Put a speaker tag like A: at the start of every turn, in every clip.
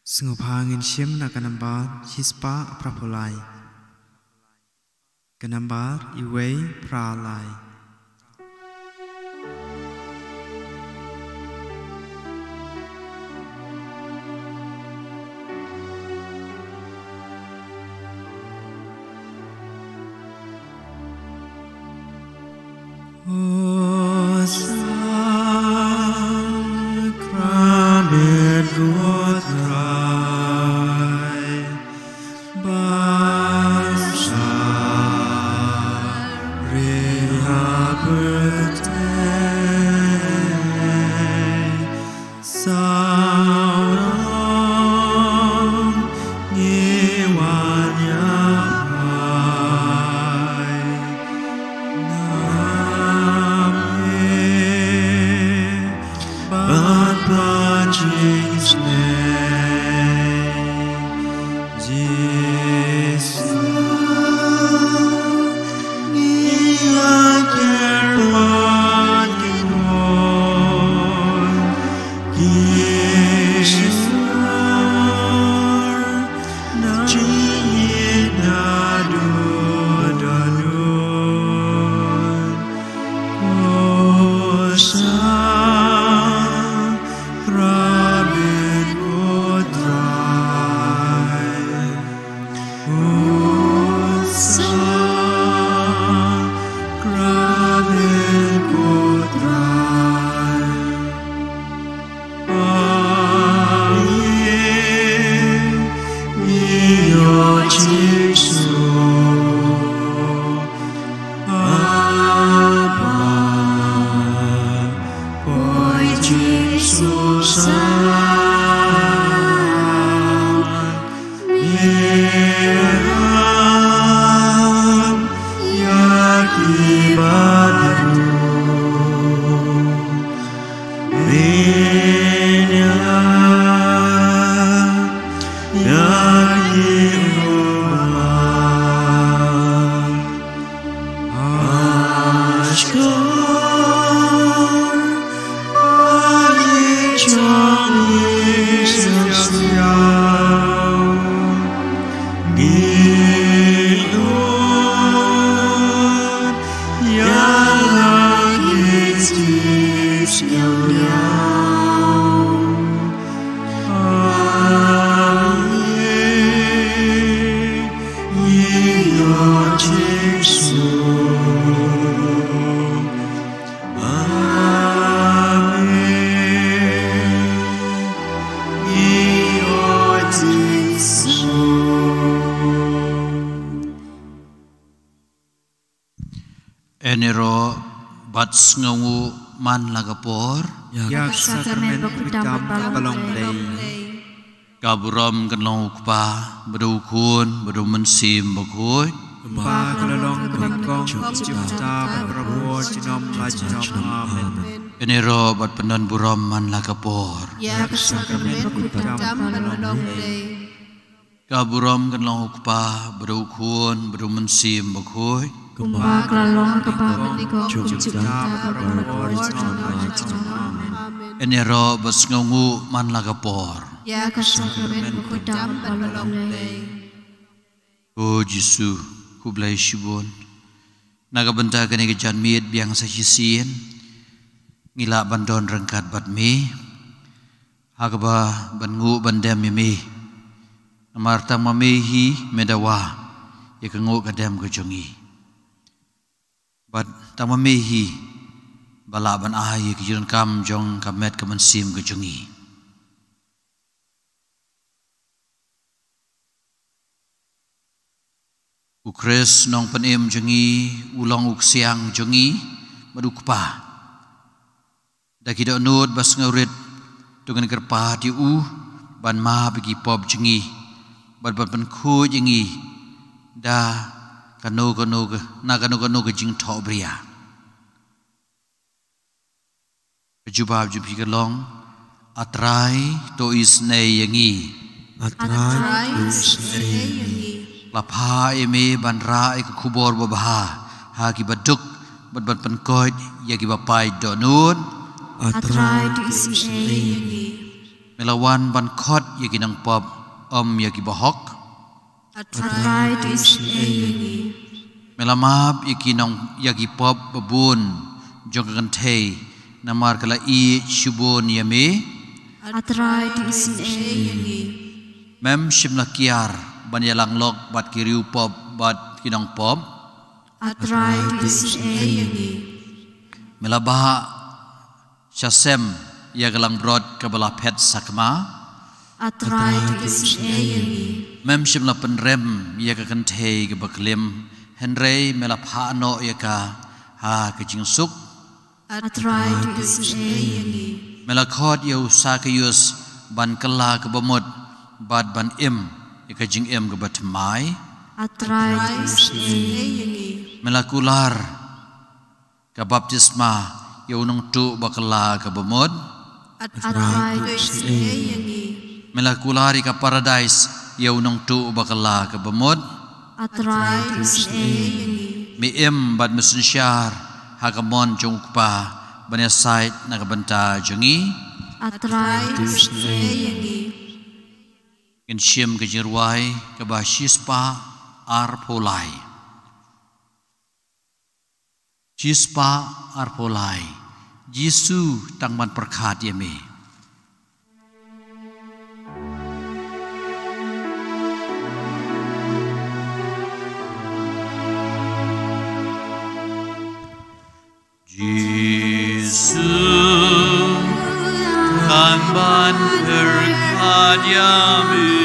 A: Sengupangin siem na kanambar hispa prapulai. Kanambar iway pralai.
B: Enero bats ngangu man lagapor
A: Yak sakramen bakudam balong lay.
B: Kaburam kanlong ukpa badukun badu mensim bakuy
A: Ba kalalong bingkong cipta berabur jinom lajinom amen.
B: Enero bat penan buram man lagapor
C: Yak sakramen bakudam balong lay.
B: Kaburam kanlong ukpa badukun badu mensim bakuy
C: Kumba kalalong kapamenikong
A: Cipta berabur jinom lajinom amen.
B: Enero bats ngangu man lagapor
C: Yak sakramen bakudam balong lay.
B: O Jesu ku blai shibon nagabenta kani ke janmit biang sa hisien ngila bandon rengkat bat mi hagaba bangu bandam mi amarta mamehi medawa ya kengu kadam ke jongi bat tamamehi balaban ahi ke jiran kam jong kamet kemensim ke jongi ukres nong penem jengi ulang uksiang jengi madukpa daki nut bas ngaurit dengan kerpa di ban ma bagi pop jengi ban ku jengi da kano ke jing tho bria jubab jupi kelong atrai to isnei yangi
A: Atrai usnei.
B: Lapa eme bandra ek kubor babaha ha ki baduk bad penkoj ya ki bapai donun
C: Atrai di isi
B: melawan ban khot yagi nang pop yagi bahok
C: arthritis ayagi
B: melamap yagi nang yagi pop babun jogan thei namar kala I shubon yame
C: arthritis ayagi
B: mem shimla kiar ban yalang lok bat kiriu pop bat kinang pop
C: arthritis ayagi
B: melabaha syasem ya galang brod kabala pet sakma
C: arthritis ayagi
B: mem shimla penrem ya ka kanthe ke baklim henrei melapha no ya ka ha ke jingsuk
C: arthritis ayagi
B: melakhot ya usa ke yus ban kala ke bamut bad ban im ya ka jing im ke batmai
C: arthritis ayagi
B: melakular ke baptisma ya unang tu bakala ke bamut
C: arthritis ayagi
B: melakulari ka paradise ya unang tu bakala ke bamut
C: arthritis ayagi
B: mi im bad mesensyar hagamon jungpa banya sait nakabanta jungi
C: arthritis ayagi
B: insyim ke jirwai ke bashispa arpolai Chispa arpolai Jisu tangman perkhat yame Jisu tangman perkhat yame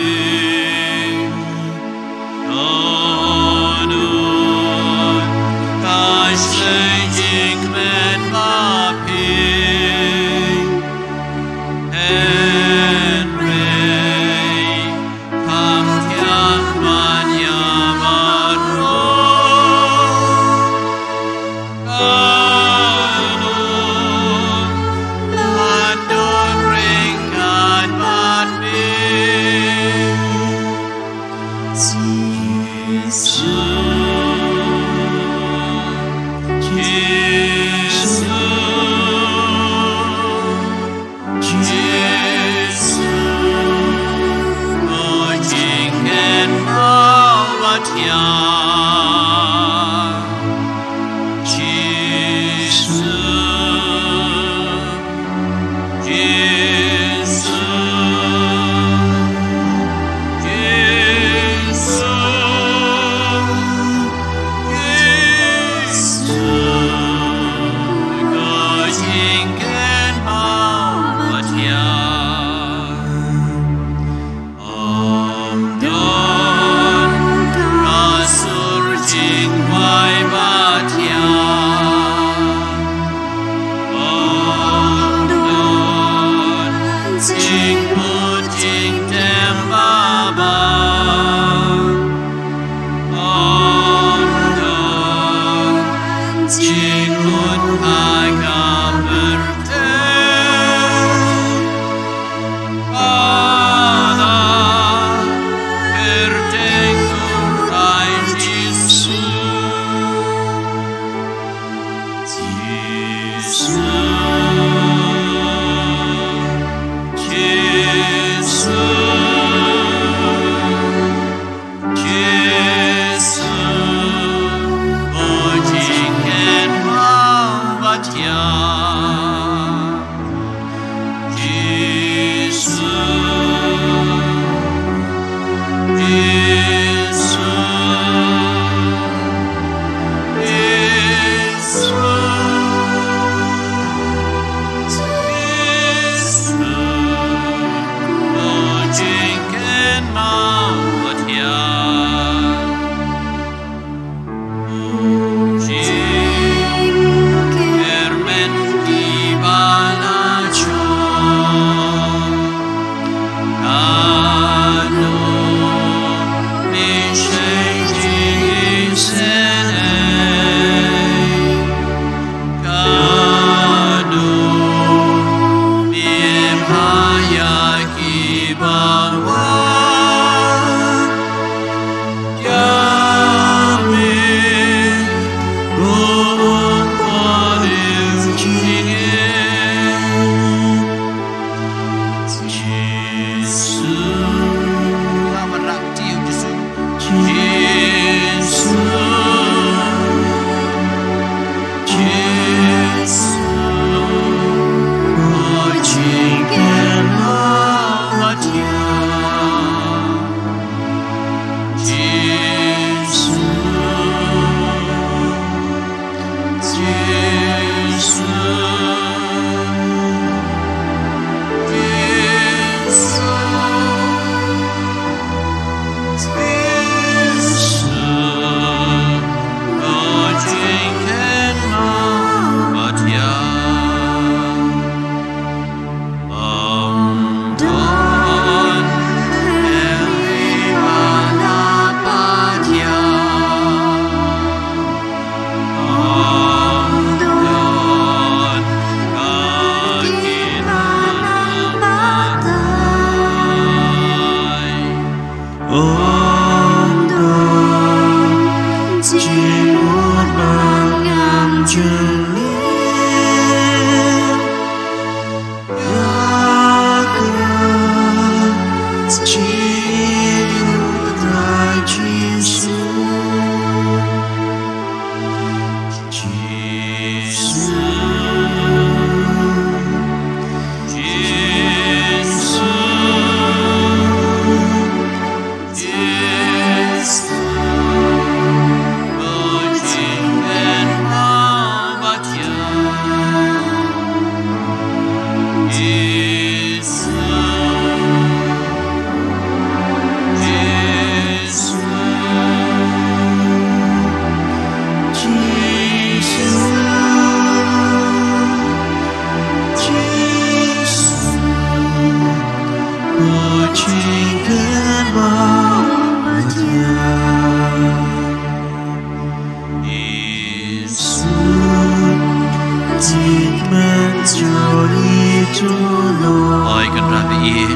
B: oi kan rabi i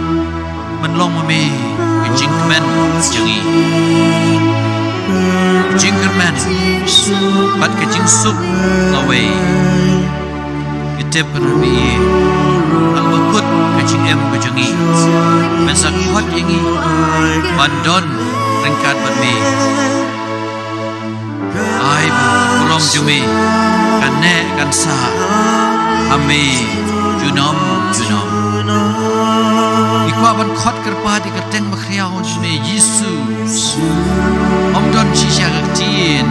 B: man long ma me ke jing men jangi jing kerman bat ke jing sup lawe ke tep rabi i al bakut ke jing em ke jangi men sak hot yangi bandon rengkat bat me ai ba rom jumi kan ne kan sa ame junom ikwa ban khot kerpa di kerteng makhriau me Yesu om don chi sha gak tin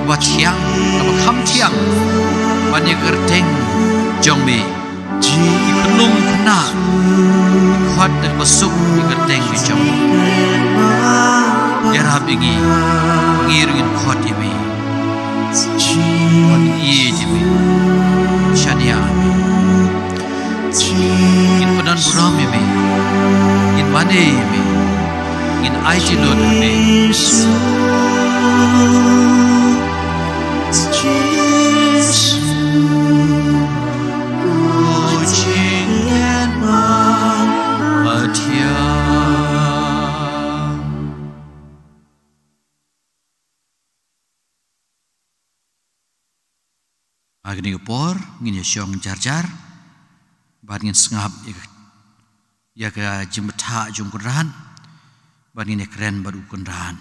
B: wa chiang ba kham chiang ban ye kerteng jong me ikunung kuna khot dak basuk di kerteng me jong ya rab ingi ngiringin khot ye me khot ye je me shania in padan buram me in mane me in aiji lord me agni upor ngin yong jar ban ngin sngap ya ka jimtha jung kuran ban ngin kren baru kuran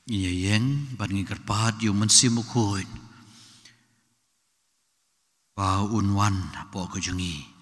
B: Inya yang ban ngi karpat yu mensimu koin. Ba unwan po ko jengi.